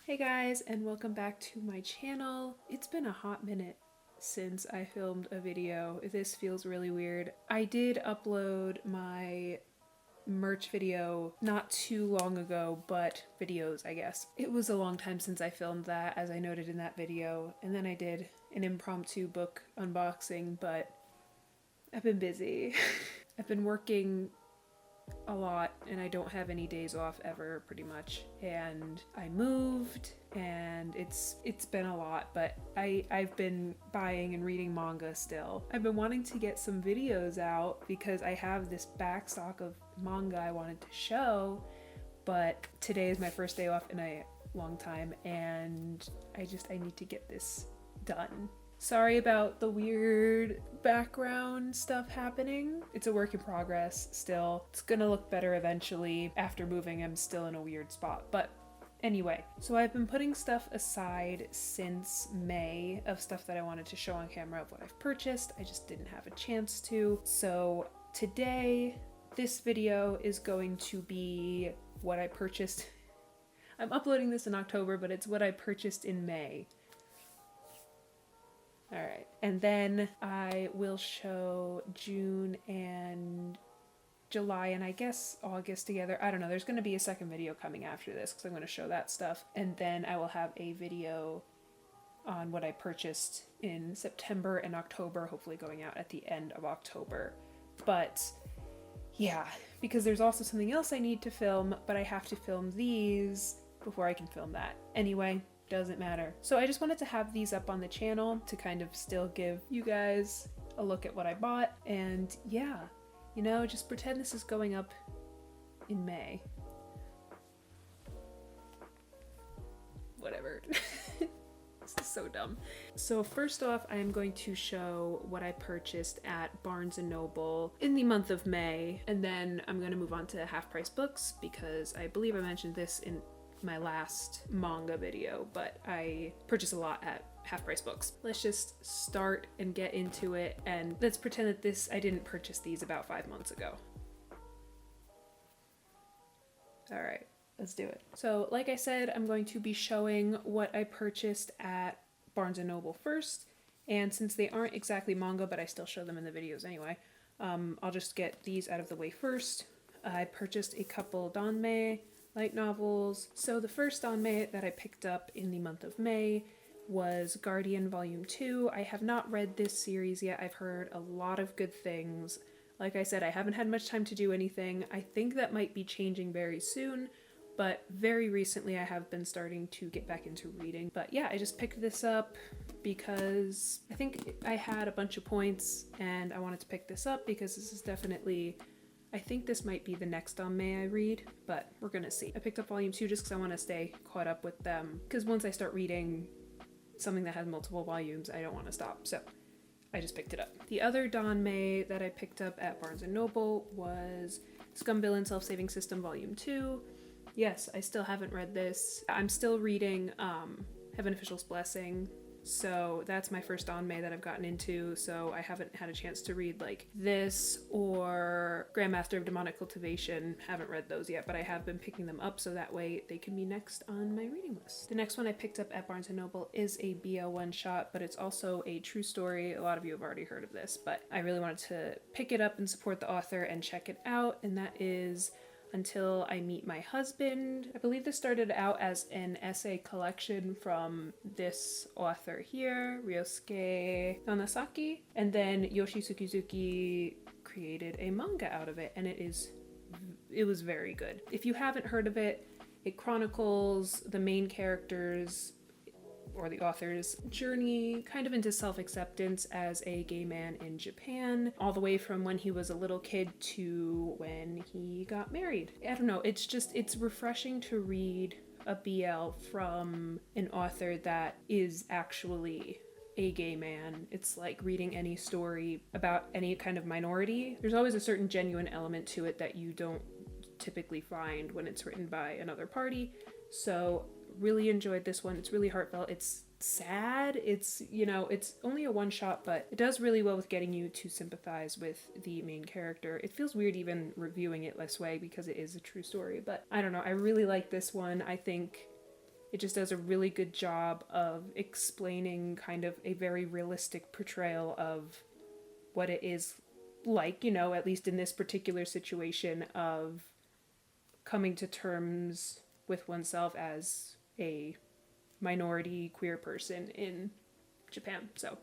Hey guys, and welcome back to my channel. It's been a hot minute since I filmed a video. This feels really weird. I did upload my merch video not too long ago, but videos, I guess. It was a long time since I filmed that, as I noted in that video, and then I did an impromptu book unboxing, but I've been busy. I've been working a lot and I don't have any days off ever pretty much, and I moved and it's been a lot, but I've been buying and reading manga still. I've been wanting to get some videos out because I have this back stock of manga I wanted to show, but today is my first day off in a long time and I need to get this done. Sorry about the weird background stuff happening. It's a work in progress still. It's gonna look better eventually. After moving, I'm still in a weird spot. But anyway, so I've been putting stuff aside since May of stuff that I wanted to show on camera of what I've purchased. I just didn't have a chance to. So today, this video is going to be what I purchased. I'm uploading this in October, but it's what I purchased in May. Alright, and then I will show June and July and I guess August together. I don't know, there's going to be a second video coming after this because I'm going to show that stuff. And then I will have a video on what I purchased in September and October, hopefully going out at the end of October. But yeah, because there's also something else I need to film, but I have to film these before I can film that. Anyway, doesn't matter. So I just wanted to have these up on the channel to kind of still give you guys a look at what I bought. And yeah, you know, just pretend this is going up in May. Whatever. This is so dumb. So first off, I am going to show what I purchased at Barnes & Noble in the month of May. And then I'm going to move on to Half Price Books because I believe I mentioned this in my last manga video, but I purchase a lot at Half Price Books. Let's just start and get into it, and let's pretend that I didn't purchase these about 5 months ago. Alright, let's do it. So like I said, I'm going to be showing what I purchased at Barnes & Noble first, and since they aren't exactly manga, but I still show them in the videos anyway, I'll just get these out of the way first. I purchased a couple danmei light novels. So the first anime that I picked up in the month of May was Guardian Volume 2. I have not read this series yet. I've heard a lot of good things. Like I said, I haven't had much time to do anything. I think that might be changing very soon, but very recently I have been starting to get back into reading. But yeah, I just picked this up because I think I had a bunch of points and I wanted to pick this up because this is definitely, I think this might be the next anime I read, but we're gonna see. I picked up volume 2 just because I want to stay caught up with them, because once I start reading something that has multiple volumes, I don't want to stop, so I just picked it up. The other danmei that I picked up at Barnes & Noble was Scum Villain Self-Saving System Volume 2. Yes, I still haven't read this. I'm still reading Heaven Official's Blessing. So that's my first anime that I've gotten into, so I haven't had a chance to read like this or Grandmaster of Demonic Cultivation. Haven't read those yet, but I have been picking them up so that way they can be next on my reading list. The next one I picked up at Barnes & Noble is a BL one-shot, but it's also a true story. A lot of you have already heard of this, but I really wanted to pick it up and support the author and check it out, and that is Until I Meet My Husband. I believe this started out as an essay collection from this author here, Ryosuke Nanasaki, and then Yoshi Sukizuki created a manga out of it, and it was very good. If you haven't heard of it, it chronicles the main characters or the author's journey kind of into self-acceptance as a gay man in Japan, all the way from when he was a little kid to when he got married. I don't know, it's refreshing to read a BL from an author that is actually a gay man. It's like reading any story about any kind of minority. There's always a certain genuine element to it that you don't typically find when it's written by another party. So really enjoyed this one. It's really heartfelt. It's sad. It's, you know, it's only a one shot, but it does really well with getting you to sympathize with the main character. It feels weird even reviewing it this way because it is a true story, but I don't know. I really like this one. I think It just does a really good job of explaining kind of a very realistic portrayal of what it is like, you know, at least in this particular situation of coming to terms with oneself as a minority queer person in Japan. So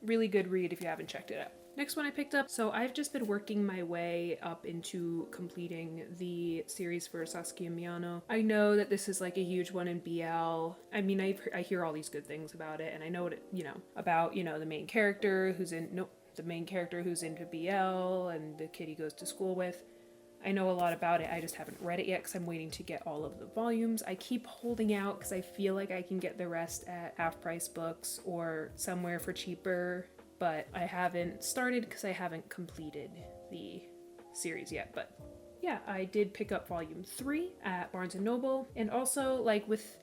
really good read if you haven't checked it out. Next one I picked up, so I've just been working my way up into completing the series for Saskia Miyano. I know that this is like a huge one in BL. I mean, I hear all these good things about it, and I know what it, you know, about, you know, the main character who's into BL and the kid he goes to school with. I know a lot about it, I just haven't read it yet because I'm waiting to get all of the volumes. I keep holding out because I feel like I can get the rest at Half Price Books or somewhere for cheaper, but I haven't started because I haven't completed the series yet. But yeah, I did pick up volume 3 at Barnes & Noble, and also like with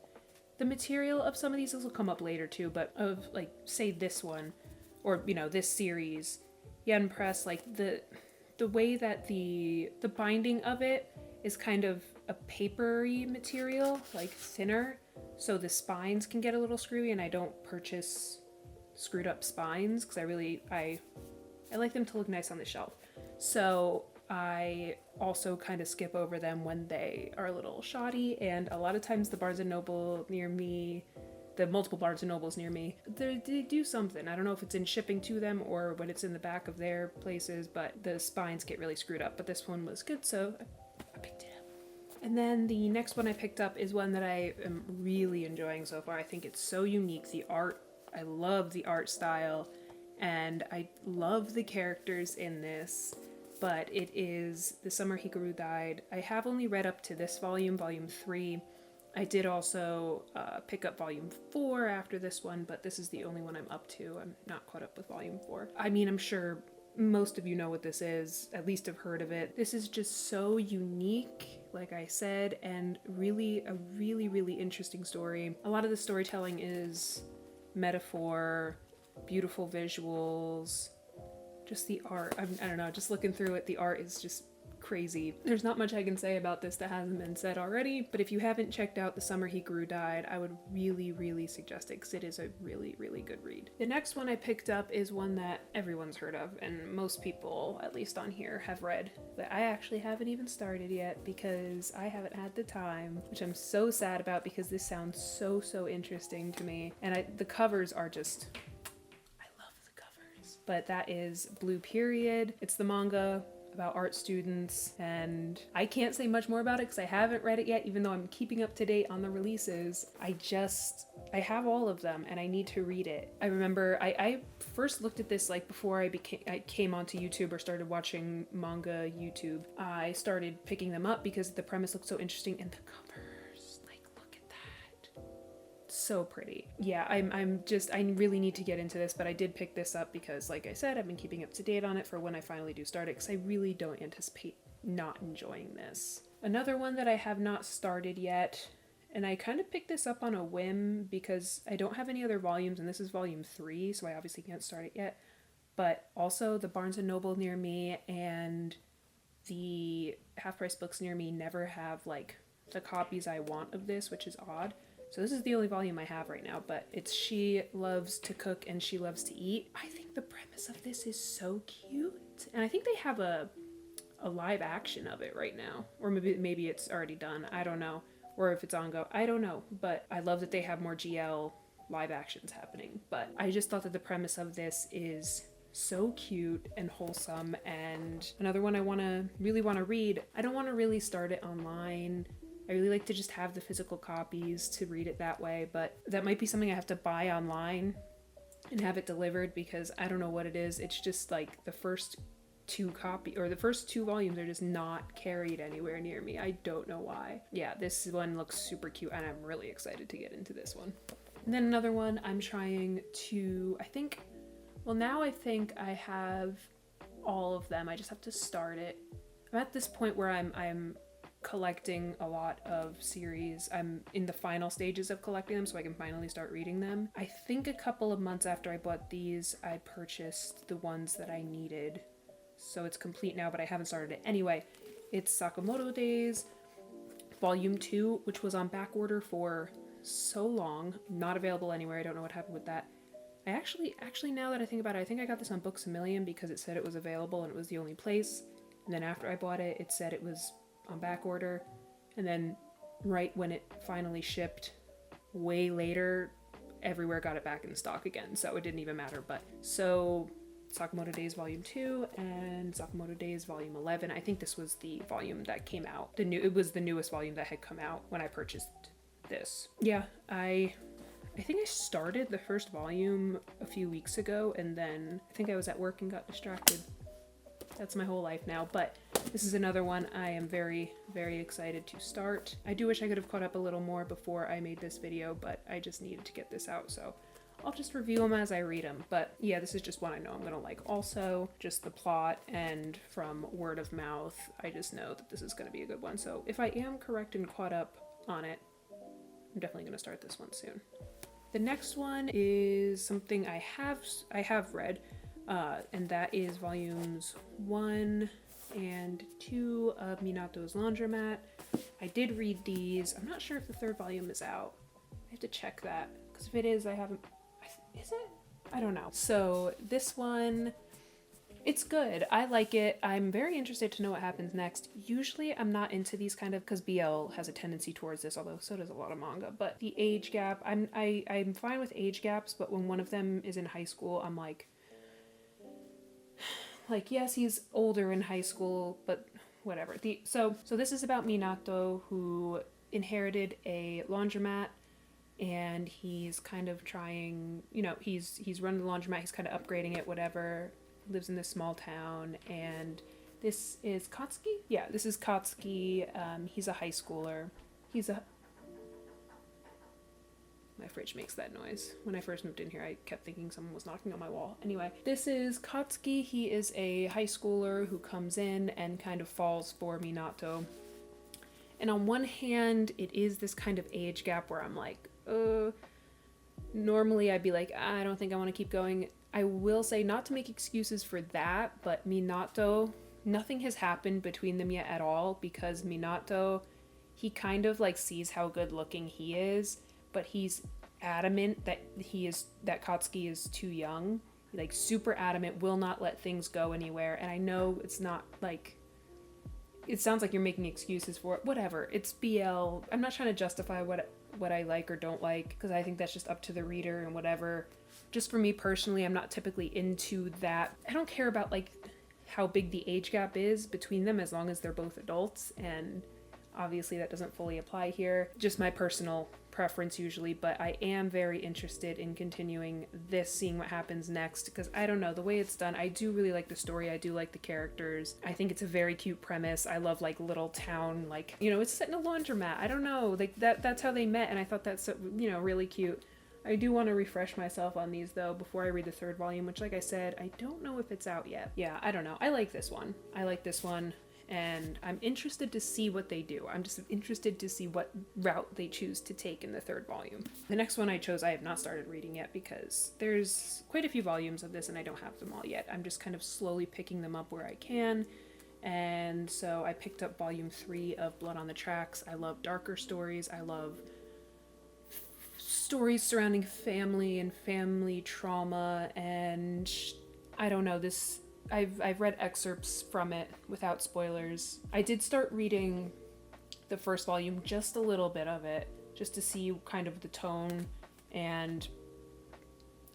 the material of some of these, this will come up later too, but of like, say this one, or you know, this series, Yen Press, like the way that the binding of it is kind of a papery material, like thinner, so the spines can get a little screwy, and I don't purchase screwed up spines because I like them to look nice on the shelf. So I also kind of skip over them when they are a little shoddy, and a lot of times the Barnes & Noble near me, the multiple Barnes & Nobles near me, they do something. I don't know if it's in shipping to them or when it's in the back of their places, but the spines get really screwed up. But this one was good, so I picked it up. And then the next one I picked up is one that I am really enjoying so far. I think it's so unique. The art, I love the art style, and I love the characters in this, but it is The Summer Hikaru Died. I have only read up to this volume, volume 3. I did also pick up volume 4 after this one, but this is the only one I'm up to. I'm not caught up with volume 4. I mean, I'm sure most of you know what this is, at least have heard of it. This is just so unique, like I said, and really a really interesting story. A lot of the storytelling is metaphor, beautiful visuals, just the art. I don't know, just looking through it, the art is just crazy. There's not much I can say about this that hasn't been said already, but if you haven't checked out The Summer Hikaru Died, I would really suggest it because it is a really good read. The next one I picked up is one that everyone's heard of, and most people, at least on here, have read, but I actually haven't even started yet because I haven't had the time, which I'm so sad about because this sounds so interesting to me, and the covers are just, I love the covers. But that is Blue Period. It's the manga about art students, and I can't say much more about it because I haven't read it yet, even though I'm keeping up to date on the releases. I have all of them and I need to read it. I remember I first looked at this like before I came onto YouTube or started watching manga YouTube. I started picking them up because the premise looked so interesting, and the covers, like, look at that. So pretty. Yeah, I really need to get into this, but I did pick this up because, like I said, I've been keeping up to date on it for when I finally do start it, because I really don't anticipate not enjoying this. Another one that I have not started yet, and I kind of picked this up on a whim because I don't have any other volumes, and this is volume 3, so I obviously can't start it yet, but also the Barnes & Noble near me and the Half Price Books near me never have, like, the copies I want of this, which is odd. So this is the only volume I have right now, but it's She Loves to Cook and She Loves to Eat. I think the premise of this is so cute. And I think they have a live action of it right now. Or maybe it's already done. I don't know. Or if it's ongoing. I don't know. But I love that they have more GL live actions happening. But I just thought that the premise of this is so cute and wholesome. And another one I really want to read. I don't want to really start it online. I really like to just have the physical copies to read it that way, but that might be something I have to buy online and have it delivered because I don't know what it is. It's just like the first two volumes are just not carried anywhere near me. I don't know why. Yeah, this one looks super cute and I'm really excited to get into this one. And then another one I'm trying to, now I think I have all of them. I just have to start it. I'm at this point where I'm collecting a lot of series. I'm in the final stages of collecting them so I can finally start reading them. I think a couple of months after I bought these, I purchased the ones that I needed. So it's complete now, but I haven't started it. Anyway, it's Sakamoto Days, Volume 2, which was on back order for so long. Not available anywhere. I don't know what happened with that. I actually, now that I think about it, I think I got this on Books A Million because it said it was available and it was the only place. And then after I bought it, it said it was on back order. And then right when it finally shipped, way later, everywhere got it back in stock again. So it didn't even matter. But so Sakamoto Days Volume 2 and Sakamoto Days Volume 11. I think this was the volume that came out. It was the newest volume that had come out when I purchased this. Yeah, I think I started the first volume a few weeks ago, and then I think I was at work and got distracted. That's my whole life now, but this is another one I am very, very excited to start. I do wish I could have caught up a little more before I made this video, but I just needed to get this out, so I'll just review them as I read them. But yeah, this is just one I know I'm gonna like. Also, just the plot and from word of mouth, I just know that this is gonna be a good one. So if I am correct and caught up on it, I'm definitely gonna start this one soon. The next one is something I have read, and that is volumes 1 and 2 of Minato's Laundromat. I did read these. I'm not sure if the third volume is out. I have to check that, because if it is, I haven't... Is it? I don't know. So this one, it's good. I like it. I'm very interested to know what happens next. Usually I'm not into these kind of, because BL has a tendency towards this, although so does a lot of manga. But the age gap, I'm fine with age gaps, but when one of them is in high school, I'm like, yes, he's older in high school, but whatever. So this is about Minato, who inherited a laundromat, and he's kind of trying, he's running the laundromat, he's kind of upgrading it, whatever, lives in this small town, and this is Katsuki? Yeah, this is Katsuki. He's a high schooler. My fridge makes that noise. When I first moved in here, I kept thinking someone was knocking on my wall. Anyway, this is Katsuki. He is a high schooler who comes in and kind of falls for Minato. And on one hand, it is this kind of age gap where I'm like, normally I'd be like, I don't think I want to keep going. I will say, not to make excuses for that, but Minato, nothing has happened between them yet at all, because Minato, he kind of like sees how good looking he is, but he's adamant that Katsuki is too young. Like, super adamant, will not let things go anywhere. And I know it's not like, it sounds like you're making excuses for it. Whatever, it's BL. I'm not trying to justify what I like or don't like, because I think that's just up to the reader and whatever. Just for me personally, I'm not typically into that. I don't care about like how big the age gap is between them, as long as they're both adults, and obviously that doesn't fully apply here. Just my personal preference usually, but I am very interested in continuing this, seeing what happens next, because I don't know, the way it's done, I do really like the story, I do like the characters, I think it's a very cute premise. I love like little town, like, it's set in a laundromat, I don't know, like that's how they met, and I thought that's, really cute. I do want to refresh myself on these though before I read the third volume, which, like I said, I don't know if it's out yet. Yeah, I don't know. I like this one, and I'm interested to see what they do. I'm just interested to see what route they choose to take in the third volume. The next one I chose, I have not started reading yet, because there's quite a few volumes of this and I don't have them all yet. I'm just kind of slowly picking them up where I can. And so I picked up volume 3 of Blood on the Tracks. I love darker stories. I love stories surrounding family and family trauma, and I don't know, this I've read excerpts from it without spoilers. I did start reading the first volume, just a little bit of it, just to see kind of the tone, and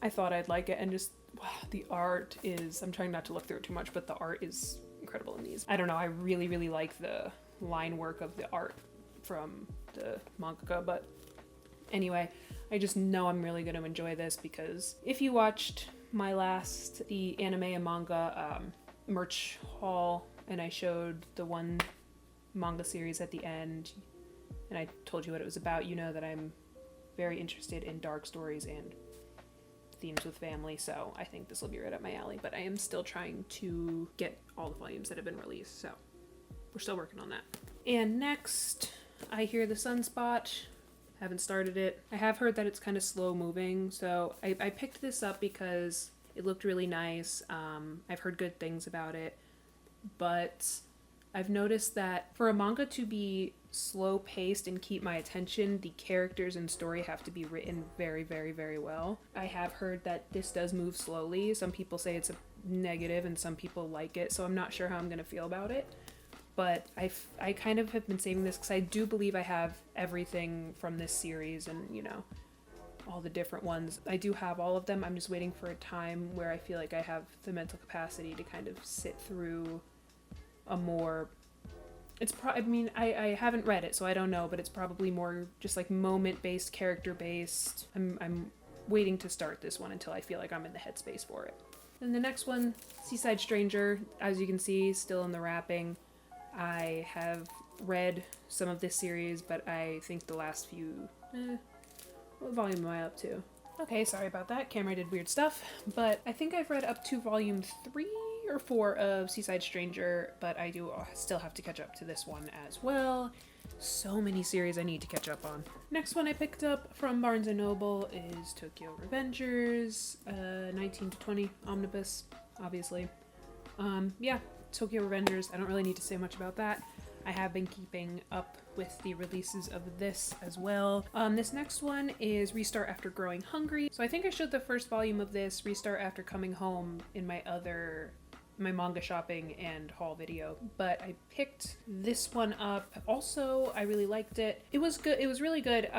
I thought I'd like it, and just, wow, the art is, I'm trying not to look through it too much, but the art is incredible in these. I don't know, I really, really like the line work of the art from the mangaka, but anyway, I just know I'm really going to enjoy this, because if you watched my last, the anime and manga merch haul, and I showed the one manga series at the end, and I told you what it was about, you know that I'm very interested in dark stories and themes with family, so I think this will be right up my alley, but I am still trying to get all the volumes that have been released, so we're still working on that. And next, I Hear the Sunspot. Haven't started it. I have heard that it's kind of slow moving, so I picked this up because it looked really nice. I've heard good things about it, but I've noticed that for a manga to be slow paced and keep my attention, the characters and story have to be written very, very, very well. I have heard that this does move slowly. Some people say it's a negative and some people like it, so I'm not sure how I'm going to feel about it. But I kind of have been saving this because I do believe I have everything from this series and, you know, all the different ones. I do have all of them. I'm just waiting for a time where I feel like I have the mental capacity to kind of sit through a more... I mean, I haven't read it, so I don't know, but it's probably more just like moment-based, character-based. I'm waiting to start this one until I feel like I'm in the headspace for it. And the next one, Seaside Stranger, as you can see, still in the wrapping. I have read some of this series, but I think the last few... what volume am I up to? Okay, sorry about that. Camera did weird stuff, but I think I've read up to volume 3 or 4 of Seaside Stranger, but I do still have to catch up to this one as well. So many series I need to catch up on. Next one I picked up from Barnes & Noble is Tokyo Revengers, 19 to 20 omnibus, obviously. Yeah, Tokyo Revengers, I don't really need to say much about that. I have been keeping up with the releases of this as well. This next one is Restart After Growing Hungry. So I think I showed the first volume of this, Restart After Coming Home, in my manga shopping and haul video, but I picked this one up. Also, I really liked it. It was good. It was really good.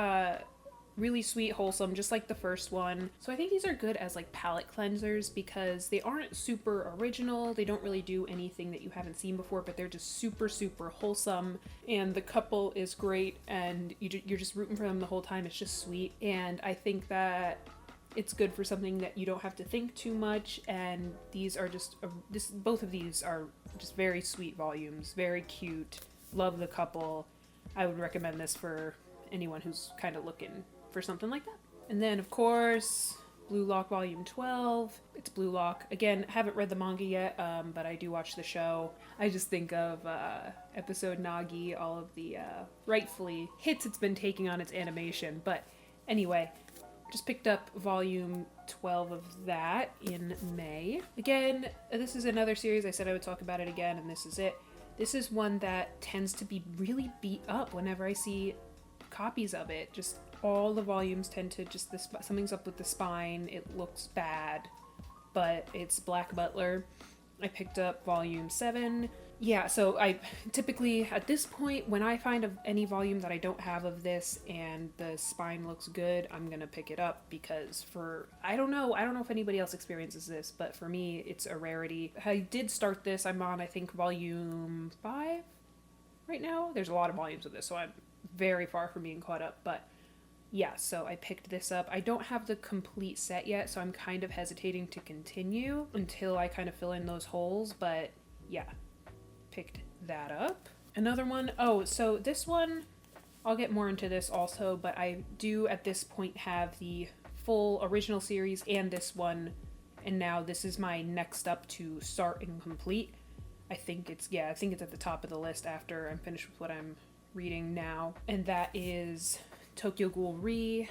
Really sweet, wholesome, just like the first one. So I think these are good as like palette cleansers because they aren't super original. They don't really do anything that you haven't seen before, but they're just super, super wholesome. And the couple is great, and you're just rooting for them the whole time. It's just sweet. And I think that it's good for something that you don't have to think too much. And these are just, both of these are just very sweet volumes, very cute. Love the couple. I would recommend this for anyone who's kind of looking for something like that. And then, of course, Blue Lock Volume 12. It's Blue Lock. Again, haven't read the manga yet, but I do watch the show. I just think of episode Nagi, all of the rightfully hits it's been taking on its animation. But anyway, just picked up Volume 12 of that in May. Again, this is another series. I said I would talk about it again, and this is it. This is one that tends to be really beat up whenever I see copies of it. Just all the volumes tend to just, something's up with the spine, it looks bad, but it's Black Butler. I picked up volume 7. Yeah, so I typically, at this point, when I find any volume that I don't have of this and the spine looks good, I'm gonna pick it up because I don't know if anybody else experiences this, but for me, it's a rarity. I did start this, I'm on, I think, volume 5 right now. There's a lot of volumes of this, so I'm very far from being caught up, but yeah, so I picked this up. I don't have the complete set yet, so I'm kind of hesitating to continue until I kind of fill in those holes, but yeah, picked that up. Another one, so this one, I'll get more into this also, but I do at this point have the full original series and this one, and now this is my next up to start and complete. I think it's at the top of the list after I'm finished with what I'm reading now, and that is Tokyo Ghoul Re.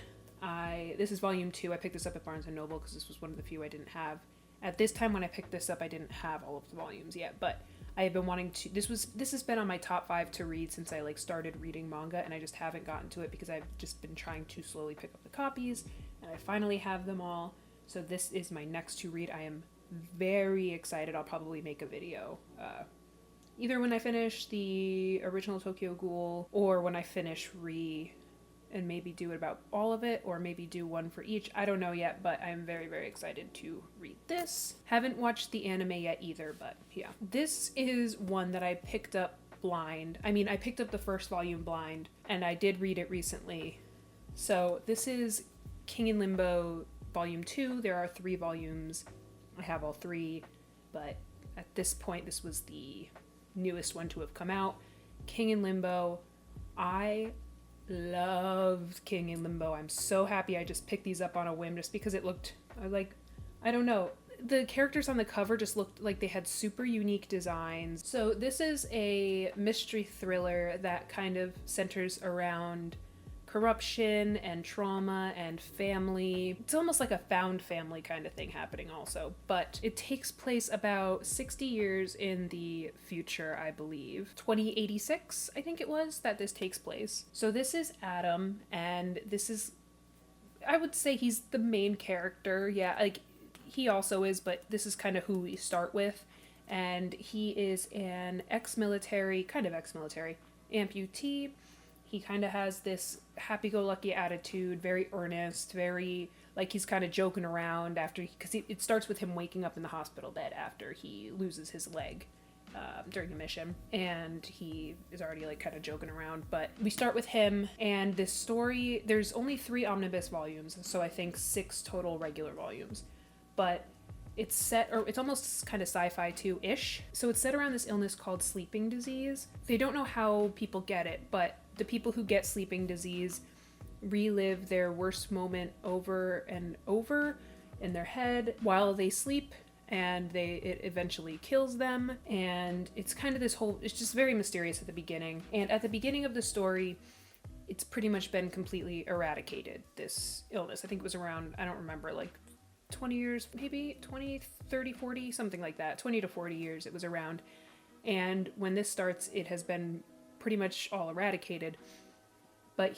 This is volume 2. I picked this up at Barnes & Noble because this was one of the few I didn't have. At this time when I picked this up, I didn't have all of the volumes yet, but I have been wanting to... This has been on my top 5 to read since I started reading manga, and I just haven't gotten to it because I've just been trying to slowly pick up the copies, and I finally have them all. So this is my next to read. I am very excited. I'll probably make a video either when I finish the original Tokyo Ghoul or when I finish Re, and maybe do it about all of it, or maybe do one for each. I don't know yet, but I'm very, very excited to read this. Haven't watched the anime yet either, but yeah. This is one that I picked up blind. I mean, I picked up the first volume blind, and I did read it recently. So this is King in Limbo Volume 2. There are 3 volumes. I have all 3, but at this point, this was the newest one to have come out. King in Limbo. I loved King in Limbo. I'm so happy I just picked these up on a whim just because it looked I don't know. The characters on the cover just looked like they had super unique designs. So this is a mystery thriller that kind of centers around corruption and trauma and family. It's almost like a found family kind of thing happening also, but it takes place about 60 years in the future, I believe. 2086, I think it was, that this takes place. So this is Adam, and this is, I would say he's the main character. Yeah, like he also is, but this is kind of who we start with. And he is an ex-military amputee. He kind of has this happy-go-lucky attitude, very earnest, very, like he's kind of joking around after, because it starts with him waking up in the hospital bed after he loses his leg during a mission, and he is already like kind of joking around. But we start with him, and this story, there's only 3 omnibus volumes, so I think 6 total regular volumes, but it's set, or it's almost kind of sci-fi too-ish. So it's set around this illness called sleeping disease. They don't know how people get it, but the people who get sleeping disease relive their worst moment over and over in their head while they sleep, and it eventually kills them. And it's kind of this whole, it's just very mysterious at the beginning. And at the beginning of the story, it's pretty much been completely eradicated, this illness. I think it was around, I don't remember, like 20 years, maybe 20, 30, 40, something like that. 20 to 40 years it was around. And when this starts, it has been pretty much all eradicated. But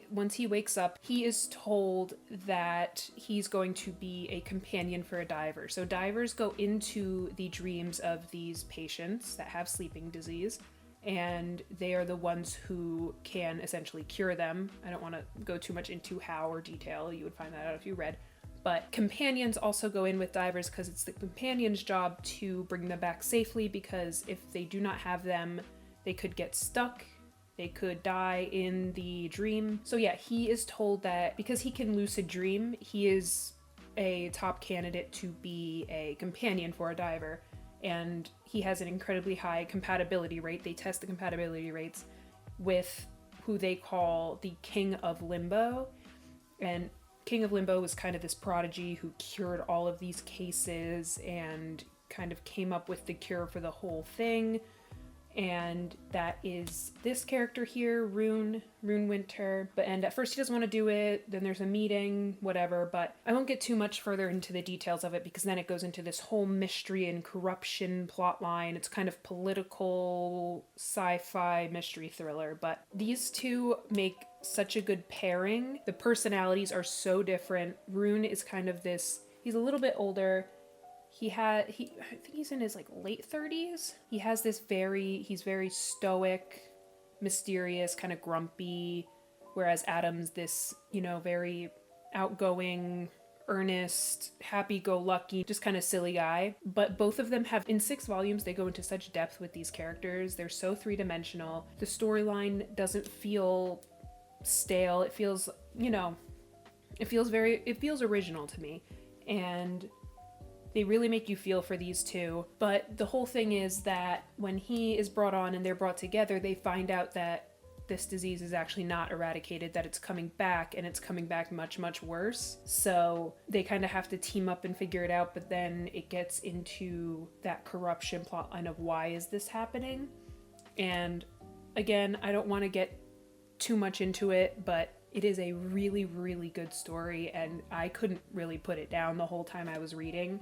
once he wakes up, he is told that he's going to be a companion for a diver. So divers go into the dreams of these patients that have sleeping disease, and they are the ones who can essentially cure them. I don't want to go too much into how or detail. You would find that out if you read. But companions also go in with divers because it's the companion's job to bring them back safely, because if they do not have them, they could get stuck, they could die in the dream. So yeah, he is told that because he can lucid dream, he is a top candidate to be a companion for a diver, and he has an incredibly high compatibility rate. They test the compatibility rates with who they call the King of Limbo, and King of Limbo was kind of this prodigy who cured all of these cases and kind of came up with the cure for the whole thing. And that is this character here, Rune Winter. And at first he doesn't want to do it, then there's a meeting, whatever, but I won't get too much further into the details of it, because then it goes into this whole mystery and corruption plot line. It's kind of political sci-fi mystery thriller, but these two make such a good pairing. The personalities are so different. Rune is kind of this, he's a little bit older. I think he's in his like late 30s. He has this he's very stoic, mysterious, kind of grumpy, whereas Adam's this, very outgoing, earnest, happy-go-lucky, just kind of silly guy. But both of them in 6 volumes, they go into such depth with these characters. They're so three-dimensional. The storyline doesn't feel stale. It feels, it feels original to me. And they really make you feel for these two. But the whole thing is that when he is brought on and they're brought together, they find out that this disease is actually not eradicated, that it's coming back, and it's coming back much, much worse. So they kind of have to team up and figure it out, but then it gets into that corruption plotline of why is this happening? And again, I don't want to get too much into it, but it is a really, really good story, and I couldn't really put it down the whole time I was reading.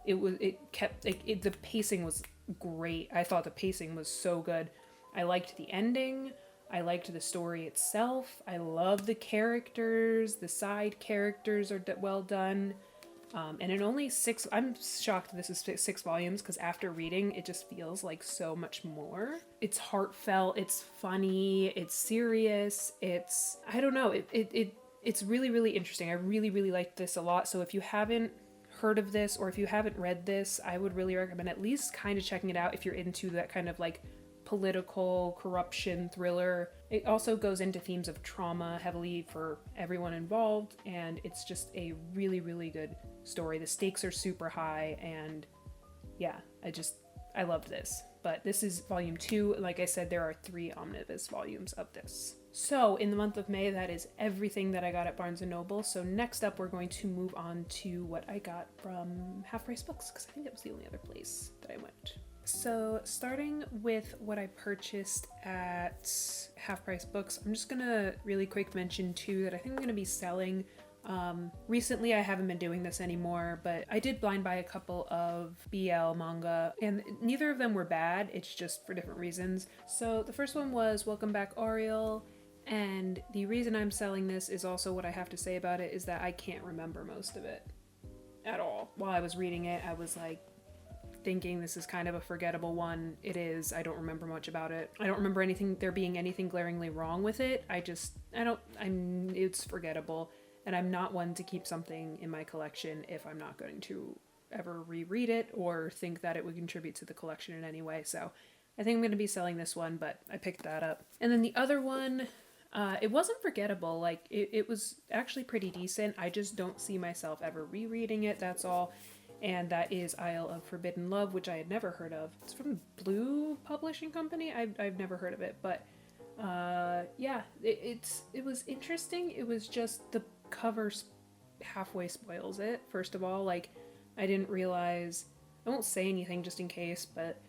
The pacing was great. I thought the pacing was so good. I liked the ending. I liked the story itself. I love the characters. The side characters are well done. And in only 6, I'm shocked this is 6 volumes, because after reading, it just feels like so much more. It's heartfelt, it's funny, it's serious, I don't know, it's really, really interesting. I really, really liked this a lot. So if you haven't heard of this, or if you haven't read this, I would really recommend at least kind of checking it out if you're into that kind of like political corruption thriller. It also goes into themes of trauma heavily for everyone involved, and it's just a really, really good story. The stakes are super high, and yeah, I loved this. But this is volume 2. Like I said, there are 3 omnibus volumes of this. So in the month of May, that is everything that I got at Barnes & Noble. So next up, we're going to move on to what I got from Half Price Books, because I think that was the only other place that I went. So starting with what I purchased at Half Price Books, I'm just gonna really quick mention two that I think I'm gonna be selling. Recently I haven't been doing this anymore, but I did blind buy a couple of BL manga, and neither of them were bad, it's just for different reasons. So the first one was Welcome Back Ariel, and the reason I'm selling this is also what I have to say about it is that I can't remember most of it at all. While I was reading it, I was like thinking this is kind of a forgettable one. It is. I don't remember much about it. I don't remember there being anything glaringly wrong with it. It's forgettable. And I'm not one to keep something in my collection if I'm not going to ever reread it or think that it would contribute to the collection in any way. So I think I'm going to be selling this one, but I picked that up. And then the other one, it wasn't forgettable. Like, it was actually pretty decent. I just don't see myself ever rereading it, that's all. And that is Isle of Forbidden Love, which I had never heard of. It's from Blue Publishing Company. I've never heard of it, but yeah, it was interesting. It was just the cover halfway spoils it. First of all, like, I didn't realize, I won't say anything just in case, but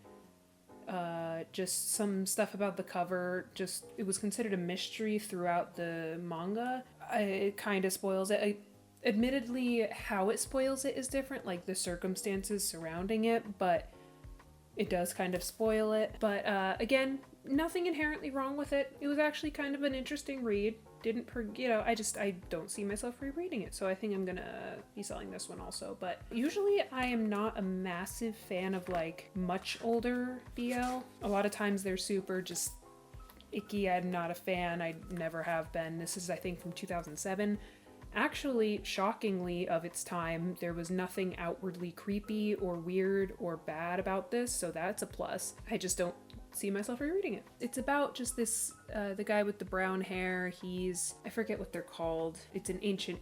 just some stuff about the cover, it was considered a mystery throughout the manga. It kind of spoils it. Admittedly, how it spoils it is different, like the circumstances surrounding it, but it does kind of spoil it. But again, nothing inherently wrong with it. It was actually kind of an interesting read. I don't see myself rereading it, so I think I'm gonna be selling this one also. But usually I am not a massive fan of like much older BL. A lot of times they're super just icky. I'm not a fan. I never have been. This is, I think, from 2007. Actually, shockingly, of its time, there was nothing outwardly creepy or weird or bad about this, so that's a plus. I just don't see myself rereading it. It's about just this, the guy with the brown hair. I forget what they're called. It's an ancient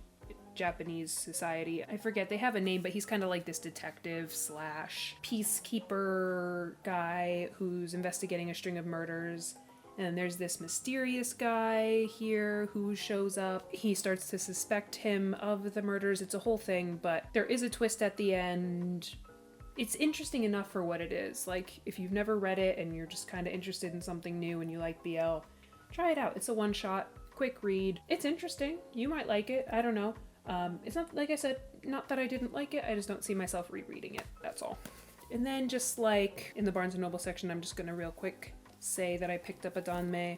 Japanese society. I forget, they have a name, but he's kind of like this detective / peacekeeper guy who's investigating a string of murders. And there's this mysterious guy here who shows up. He starts to suspect him of the murders. It's a whole thing, but there is a twist at the end. It's interesting enough for what it is. Like, if you've never read it and you're just kind of interested in something new and you like BL, try it out. It's a one-shot, quick read. It's interesting. You might like it. I don't know. It's not, like I said, not that I didn't like it. I just don't see myself rereading it. That's all. And then just like in the Barnes & Noble section, I'm just gonna real quick say that I picked up a Danmei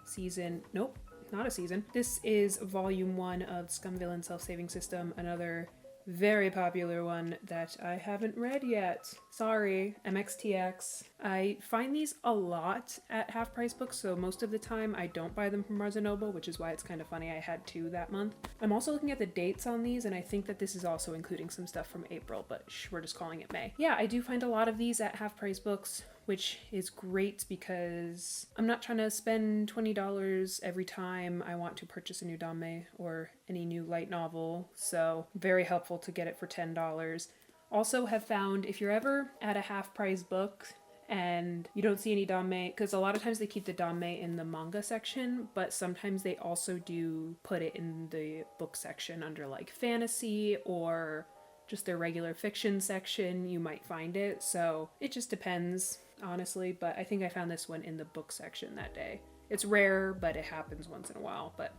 season. Nope, not a season. This is volume 1 of Scum Villain Self-Saving System, another very popular one that I haven't read yet. Sorry, MXTX. I find these a lot at Half Price Books, so most of the time I don't buy them from Barnes & Noble, which is why it's kind of funny I had 2 that month. I'm also looking at the dates on these, and I think that this is also including some stuff from April, but we're just calling it May. Yeah, I do find a lot of these at Half Price Books, which is great because I'm not trying to spend $20 every time I want to purchase a new Danmei or any new light novel, so very helpful to get it for $10. Also have found if you're ever at a Half Price book and you don't see any Danmei, because a lot of times they keep the Danmei in the manga section, but sometimes they also do put it in the book section under like fantasy or just their regular fiction section, you might find it. So it just depends, honestly, but I think I found this one in the book section that day. It's rare, but it happens once in a while. But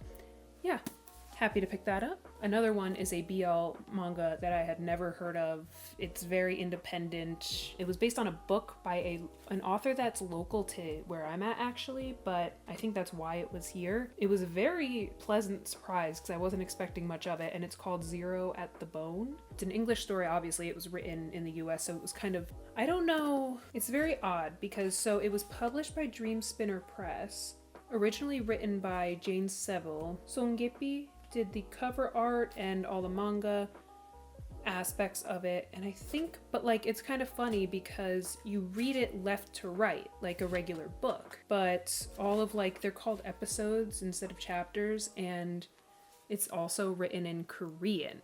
yeah, happy to pick that up. Another one is a BL manga that I had never heard of. It's very independent. It was based on a book by an author that's local to where I'm at, actually, but I think that's why it was here. It was a very pleasant surprise because I wasn't expecting much of it, and it's called Zero at the Bone. It's an English story, obviously. It was written in the US, so it was kind of, I don't know, it's very odd because so it was published by Dream Spinner Press, originally written by Jane Seville. Songepi did the cover art and all the manga aspects of it, and I think, but like, it's kind of funny because you read it left to right like a regular book, but all of like, they're called episodes instead of chapters, and it's also written in Korean.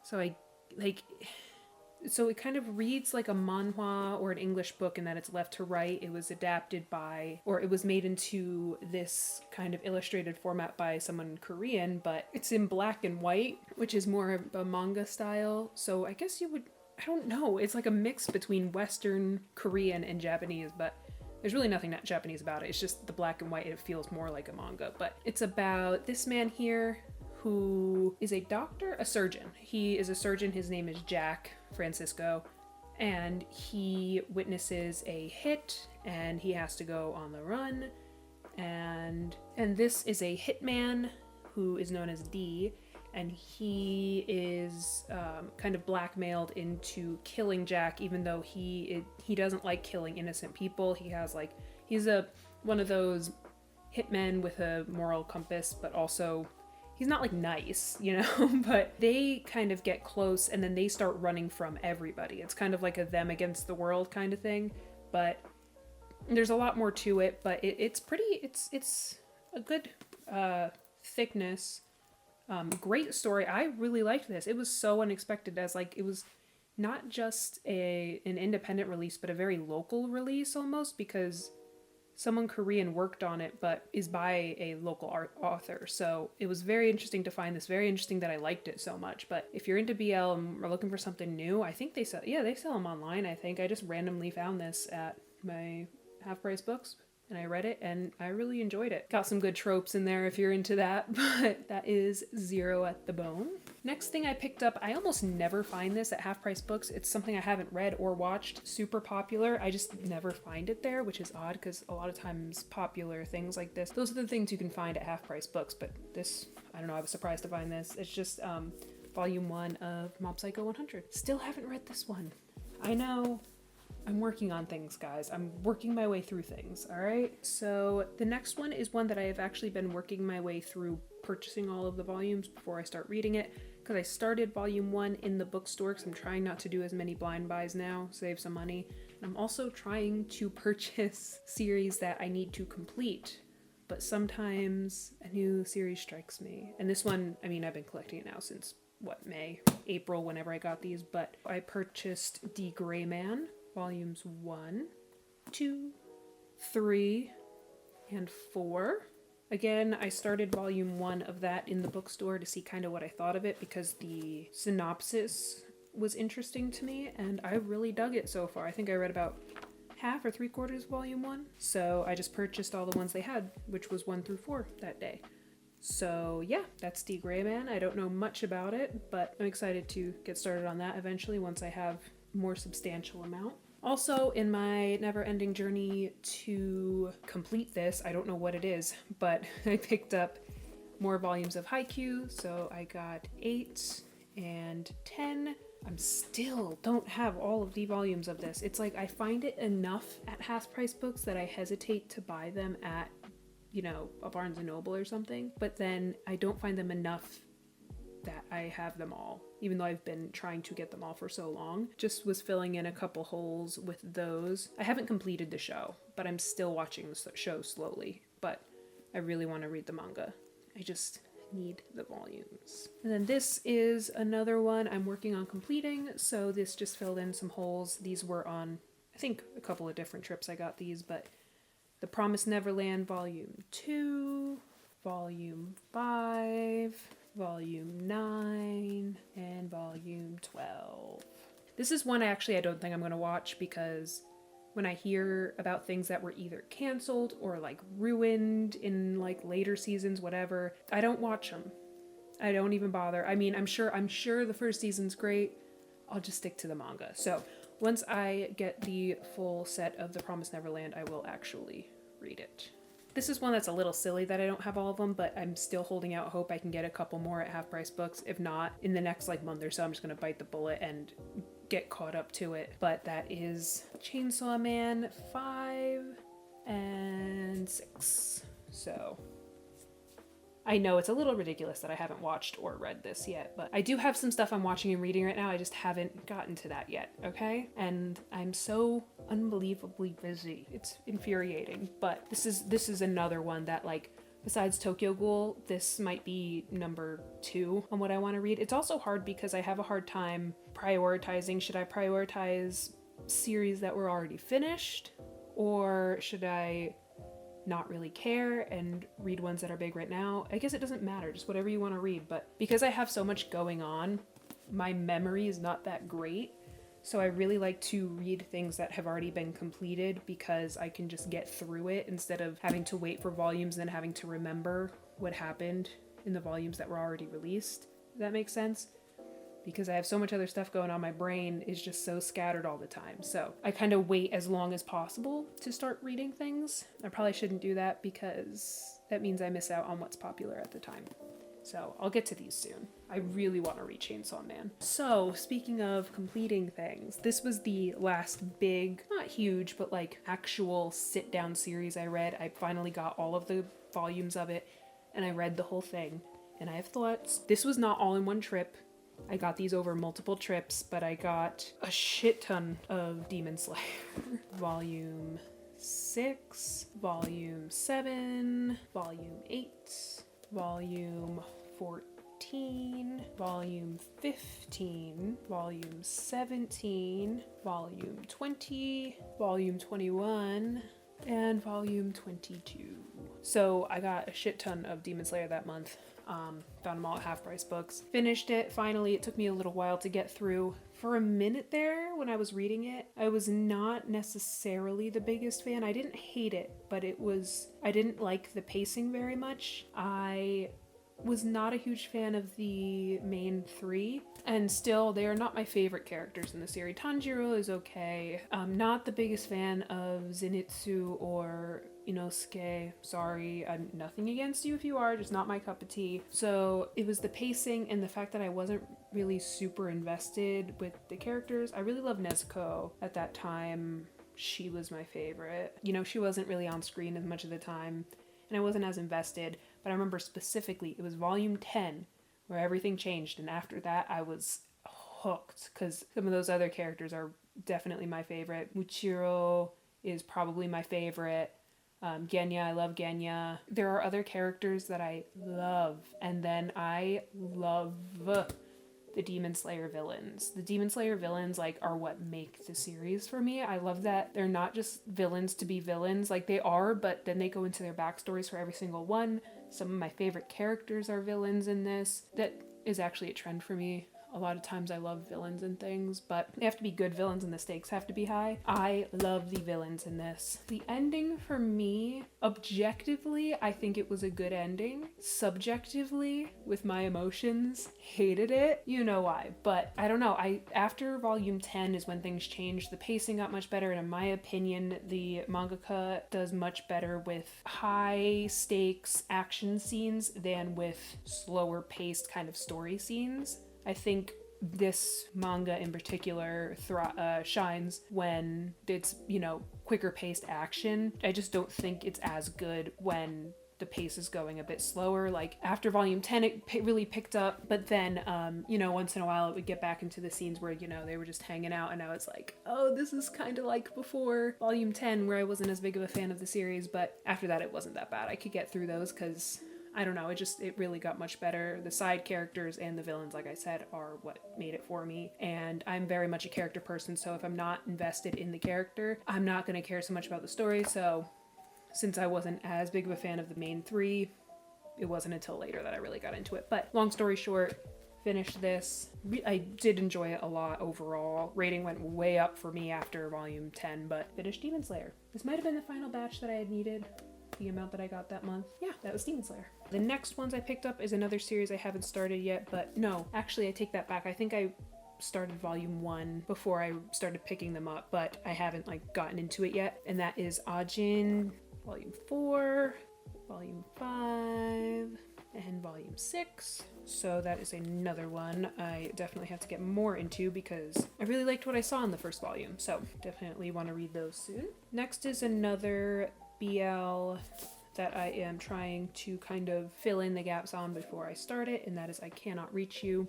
So so it kind of reads like a manhwa or an English book in that it's left to right. It was adapted by, or it was made into this kind of illustrated format by someone in Korean, but it's in black and white, which is more of a manga style. So I guess you would I don't know, it's like a mix between Western, Korean, and Japanese, but there's really nothing not Japanese about it. It's just the black and white, it feels more like a manga. But it's about this man here who is a doctor, a surgeon. He is a surgeon, his name is Jack Francisco, and he witnesses a hit and he has to go on the run. And this is a hitman who is known as D, and he is kind of blackmailed into killing Jack, even though he doesn't like killing innocent people. He's one of those hitmen with a moral compass, but also he's not like nice, you know. But they kind of get close, and then they start running from everybody. It's kind of like a them against the world kind of thing, but there's a lot more to it. But it's a good thickness. Great story. I really liked this. It was so unexpected, as like it was not just an independent release, but a very local release almost, because someone Korean worked on it, but is by a local author. So it was very interesting to find this. Very interesting that I liked it so much. But if you're into BL and are looking for something new, I think they sell them online. I think I just randomly found this at my Half Price Books, and I read it and I really enjoyed it. Got some good tropes in there if you're into that, but that is Zero at the Bone. Next thing I picked up, I almost never find this at Half Price Books. It's something I haven't read or watched. Super popular. I just never find it there, which is odd because a lot of times popular things like this, those are the things you can find at Half Price Books. But this, I don't know, I was surprised to find this. It's just volume 1 of Mob Psycho 100. Still haven't read this one. I know. I'm working on things, guys. I'm working my way through things, all right? So the next one is one that I have actually been working my way through purchasing all of the volumes before I start reading it, because I started volume 1 in the bookstore because I'm trying not to do as many blind buys now, save some money. And I'm also trying to purchase series that I need to complete, but sometimes a new series strikes me. And this one, I mean, I've been collecting it now since, May, April, whenever I got these, but I purchased D. Gray Man, volumes 1, 2, 3, and 4. Again, I started volume 1 of that in the bookstore to see kind of what I thought of it, because the synopsis was interesting to me and I really dug it so far. I think I read about half or 3/4 of volume 1. So I just purchased all the ones they had, which was 1 through 4 that day. So yeah, that's D. Gray Man. I don't know much about it, but I'm excited to get started on that eventually once I have more substantial amount. Also, in my never-ending journey to complete this, I don't know what it is, but I picked up more volumes of Haikyuu, so I got 8 and 10. I'm still don't have all of the volumes of this. It's like I find it enough at Half Price Books that I hesitate to buy them at, a Barnes & Noble or something, but then I don't find them enough that I have them all, even though I've been trying to get them all for so long. Just was filling in a couple holes with those. I haven't completed the show, but I'm still watching the show slowly, but I really want to read the manga. I just need the volumes. And then this is another one I'm working on completing, so this just filled in some holes. These were on, I think, a couple of different trips I got these, but The Promised Neverland Volume 2, Volume 5, Volume 9, and Volume 12. This is one I don't think I'm going to watch, because when I hear about things that were either canceled or like ruined in like later seasons, whatever, I don't watch them. I don't even bother. I mean, I'm sure the first season's great. I'll just stick to the manga. So once I get the full set of The Promised Neverland, I will actually read it. This is one that's a little silly that I don't have all of them, but I'm still holding out hope I can get a couple more at Half Price Books. If not, in the next month or so, I'm just going to bite the bullet and get caught up to it. But that is Chainsaw Man 5 and 6. So I know it's a little ridiculous that I haven't watched or read this yet, but I do have some stuff I'm watching and reading right now. I just haven't gotten to that yet, okay? And I'm so unbelievably busy. It's infuriating, but this is another one that, besides Tokyo Ghoul, this might be number 2 on what I want to read. It's also hard because I have a hard time prioritizing. Should I prioritize series that were already finished, or should I not really care and read ones that are big right now? I guess it doesn't matter, just whatever you want to read. But because I have so much going on, my memory is not that great. So I really like to read things that have already been completed because I can just get through it instead of having to wait for volumes and then having to remember what happened in the volumes that were already released. Does that make sense? Because I have so much other stuff going on, my brain is just so scattered all the time. So I kind of wait as long as possible to start reading things. I probably shouldn't do that because that means I miss out on what's popular at the time. So I'll get to these soon. I really want to read Chainsaw Man. So speaking of completing things, this was the last big, not huge, but like actual sit down series I read. I finally got all of the volumes of it and I read the whole thing. And I have thoughts. This was not all in one trip. I got these over multiple trips, but I got a shit ton of Demon Slayer. Volume 6, Volume 7, Volume 8, Volume 14, Volume 15, Volume 17, Volume 20, Volume 21, and Volume 22. So I got a shit ton of Demon Slayer that month. Found them all at Half Price Books. Finished it, finally. It took me a little while to get through. For a minute there, when I was reading it, I was not necessarily the biggest fan. I didn't hate it, but I didn't like the pacing very much. I was not a huge fan of the main three, and still, they are not my favorite characters in the series. Tanjiro is okay. I'm not the biggest fan of Zenitsu or Inosuke. Sorry, I'm nothing against you if you are, just not my cup of tea. So it was the pacing and the fact that I wasn't really super invested with the characters. I really loved Nezuko at that time. She was my favorite. She wasn't really on screen as much of the time, and I wasn't as invested, but I remember specifically it was volume 10 where everything changed, and after that I was hooked because some of those other characters are definitely my favorite. Muchiro is probably my favorite. Genya, I love Genya. There are other characters that I love, and then I love the Demon Slayer villains. The Demon Slayer villains are what make the series for me. I love that they're not just villains to be villains, they are, but then they go into their backstories for every single one. Some of my favorite characters are villains in this. That is actually a trend for me. A lot of times I love villains and things, but they have to be good villains and the stakes have to be high. I love the villains in this. The ending for me, objectively, I think it was a good ending. Subjectively, with my emotions, hated it. You know why, but I don't know. After volume 10 is when things changed. The pacing got much better, and in my opinion, the mangaka does much better with high stakes action scenes than with slower paced kind of story scenes. I think this manga in particular shines when it's, quicker paced action. I just don't think it's as good when the pace is going a bit slower. After volume 10, it really picked up, but then, once in a while it would get back into the scenes where, they were just hanging out, and I was like, oh, this is kind of like before volume 10 where I wasn't as big of a fan of the series, but after that it wasn't that bad. I could get through those because I don't know, it really got much better. The side characters and the villains, like I said, are what made it for me. And I'm very much a character person, so if I'm not invested in the character, I'm not going to care so much about the story. So since I wasn't as big of a fan of the main three, it wasn't until later that I really got into it. But long story short, finished this. I did enjoy it a lot overall. Rating went way up for me after volume 10, but finished Demon Slayer. This might have been the final batch that I had needed. The amount that I got that month. Yeah, that was Demon Slayer. The next ones I picked up is another series I haven't started yet, but no, actually I take that back. I think I started volume 1 before I started picking them up, but I haven't gotten into it yet, and that is Ajin volume 4, volume 5, and volume 6. So that is another one I definitely have to get more into because I really liked what I saw in the first volume, so definitely want to read those soon. Next is another BL that I am trying to kind of fill in the gaps on before I start it, and that is I Cannot Reach You.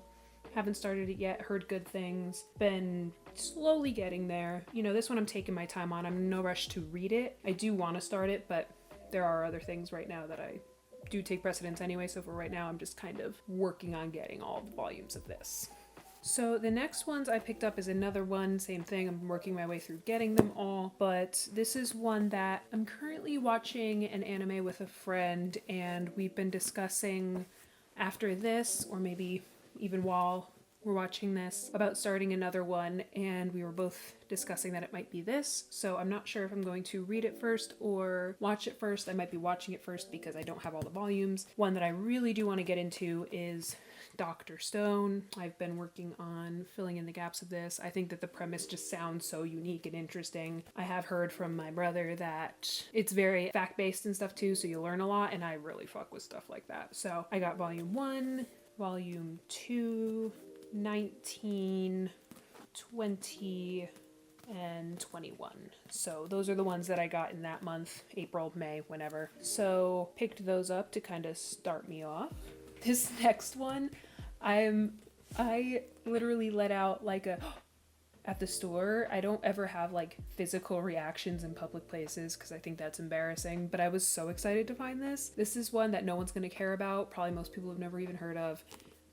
Haven't started it yet, heard good things, been slowly getting there. This one I'm taking my time on. I'm in no rush to read it. I do want to start it, but there are other things right now that I do take precedence anyway, so for right now I'm just kind of working on getting all the volumes of this. So the next ones I picked up is another one, same thing, I'm working my way through getting them all, but this is one that I'm currently watching an anime with a friend, and we've been discussing after this, or maybe even while were watching this about starting another one, and we were both discussing that it might be this. So I'm not sure if I'm going to read it first or watch it first. I might be watching it first because I don't have all the volumes. One that I really do want to get into is Dr. Stone. I've been working on filling in the gaps of this. I think that the premise just sounds so unique and interesting. I have heard from my brother that it's very fact-based and stuff too, so you learn a lot, and I really fuck with stuff like that. So I got volume 1, volume 2, 19, 20, and 21. So those are the ones that I got in that month, April, May, whenever. So picked those up to kind of start me off. This next one, I literally let out like a at the store. I don't ever have like physical reactions in public places because I think that's embarrassing, but I was so excited to find this. This is one that no one's going to care about. Probably most people have never even heard of,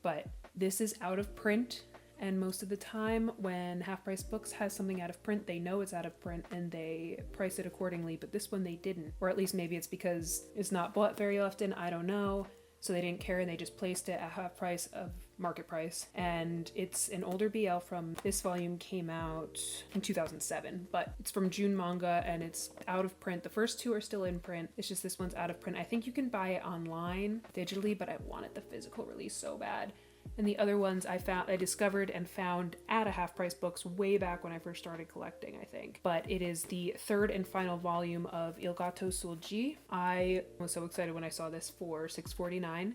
but this is out of print. And most of the time when Half Price Books has something out of print, they know it's out of print and they price it accordingly, but this one they didn't. Or at least maybe it's because it's not bought very often, I don't know. So they didn't care and they just placed it at half price of market price. And it's an older BL from, this volume came out in 2007, but it's from June Manga and it's out of print. The first two are still in print. It's just this one's out of print. I think you can buy it online digitally, but I wanted the physical release so bad. And the other ones I discovered and found at a Half Price Books way back when I first started collecting, I think. But it is the third and final volume of Il Gatto sul G. I was so excited when I saw this for $6.49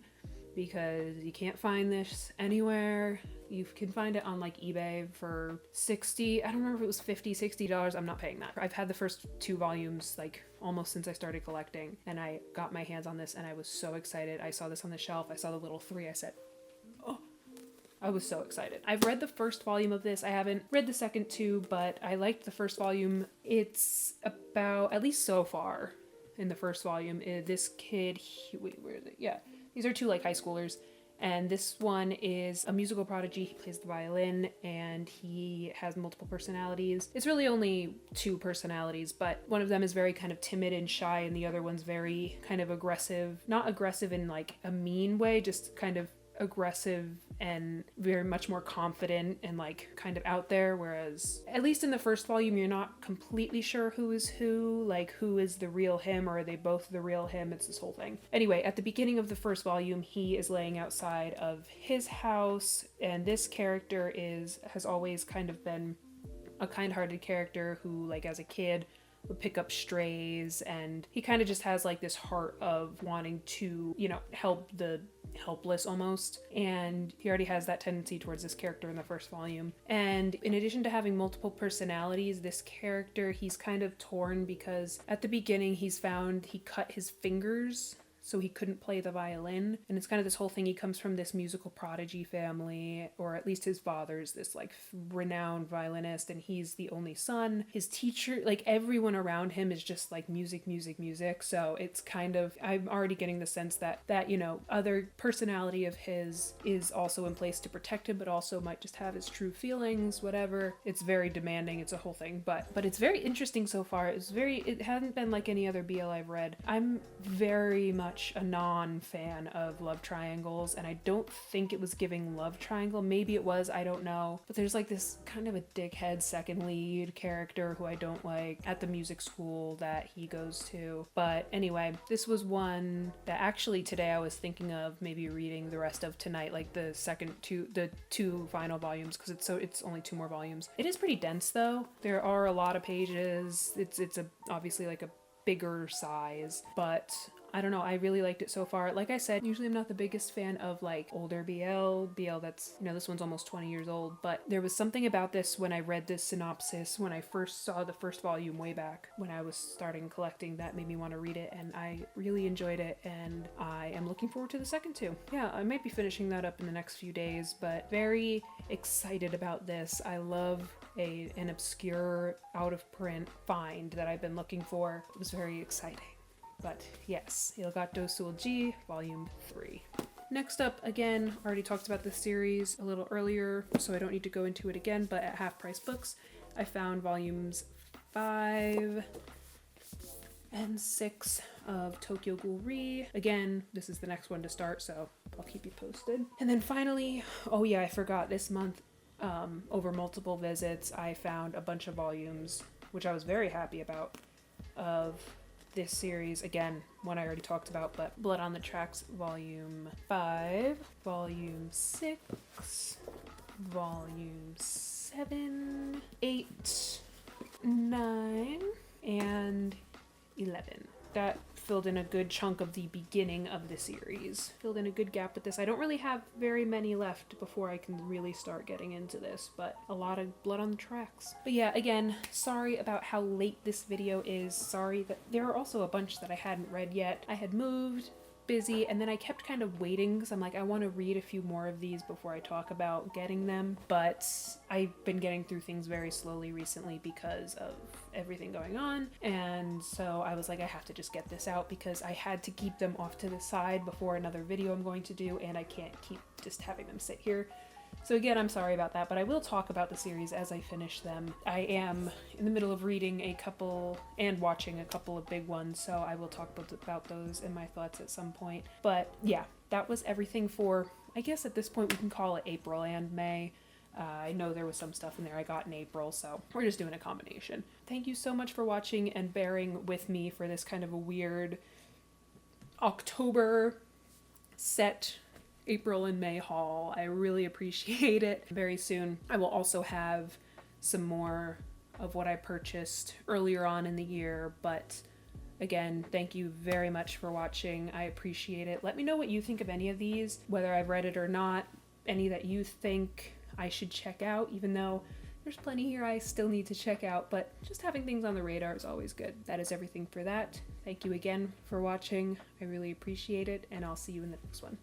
because you can't find this anywhere. You can find it on like eBay for $60. I don't remember if it was $50, $60. I'm not paying that. I've had the first two volumes like almost since I started collecting, and I got my hands on this and I was so excited. I saw this on the shelf. I saw the little 3. I said, oh. I was so excited. I've read the first volume of this. I haven't read the second two, but I liked the first volume. It's about, at least so far in the first volume, this kid, wait, where is it? Yeah, these are two like high schoolers. And this one is a musical prodigy. He plays the violin and he has multiple personalities. It's really only 2 personalities, but one of them is very kind of timid and shy and the other one's very kind of aggressive. Not aggressive in like a mean way, just kind of aggressive and very much more confident and like kind of out there, whereas at least in the first volume you're not completely sure who is who, like who is the real him or are they both the real him. It's this whole thing. Anyway, at the beginning of the first volume he is laying outside of his house, and this character has always kind of been a kind-hearted character who, like, as a kid would pick up strays, and he kind of just has like this heart of wanting to, you know, help the helpless almost, and he already has that tendency towards this character in the first volume. And in addition to having multiple personalities, this character, he's kind of torn because at the beginning he cut his fingers so he couldn't play the violin, and it's kind of this whole thing. He comes from this musical prodigy family, or at least his father's this like renowned violinist, and he's the only son. His teacher, like everyone around him is just like music, music, music. So it's kind of, I'm already getting the sense that you know, other personality of his is also in place to protect him, but also might just have his true feelings, whatever. It's very demanding. It's a whole thing, but it's very interesting so far. It hasn't been like any other BL I've read. I'm very much a non-fan of love triangles, and I don't think it was giving love triangle. Maybe it was, I don't know. But there's like this kind of a dickhead second lead character who I don't like at the music school that he goes to. But anyway, this was one that actually today I was thinking of maybe reading the rest of tonight, like the two final volumes, because it's only 2 more volumes. It is pretty dense though. There are a lot of pages. It's obviously like a bigger size, but I don't know, I really liked it so far. Like I said, usually I'm not the biggest fan of like older BL that's, you know, this one's almost 20 years old, but there was something about this when I read this synopsis, when I first saw the first volume way back when I was starting collecting, that made me want to read it, and I really enjoyed it, and I am looking forward to the second 2. Yeah, I might be finishing that up in the next few days, but very excited about this. I love an obscure out of print find that I've been looking for. It was very exciting. But yes, Il Gatto sul G, Volume 3. Next up, again, already talked about this series a little earlier, so I don't need to go into it again, but at Half Price Books, I found volumes 5, and 6 of Tokyo Ghoul Re. Again, this is the next one to start, so I'll keep you posted. And then finally, oh yeah, I forgot, this month, over multiple visits, I found a bunch of volumes, which I was very happy about, of this series. Again, one I already talked about, but Blood on the Tracks Volume 5, Volume 6, Volume 7, 8, 9, and 11. That filled in a good chunk of the beginning of the series. Filled in a good gap with this. I don't really have very many left before I can really start getting into this, but a lot of Blood on the Tracks. But yeah, again, sorry about how late this video is. Sorry that there are also a bunch that I hadn't read yet. I had moved, busy, and then I kept kind of waiting because I'm like, I want to read a few more of these before I talk about getting them, but I've been getting through things very slowly recently because of everything going on, and so I was like, I have to just get this out because I had to keep them off to the side before another video I'm going to do, and I can't keep just having them sit here. So again, I'm sorry about that, but I will talk about the series as I finish them. I am in the middle of reading a couple and watching a couple of big ones, so I will talk about those in my thoughts at some point. But yeah, that was everything for, I guess at this point we can call it April and May. I know there was some stuff in there I got in April, so we're just doing a combination. Thank you so much for watching and bearing with me for this kind of a weird October set April and May haul. I really appreciate it. Very soon I will also have some more of what I purchased earlier on in the year, but again, thank you very much for watching. I appreciate it. Let me know what you think of any of these, whether I've read it or not, any that you think I should check out, even though there's plenty here I still need to check out, but just having things on the radar is always good. That is everything for that. Thank you again for watching. I really appreciate it, and I'll see you in the next one.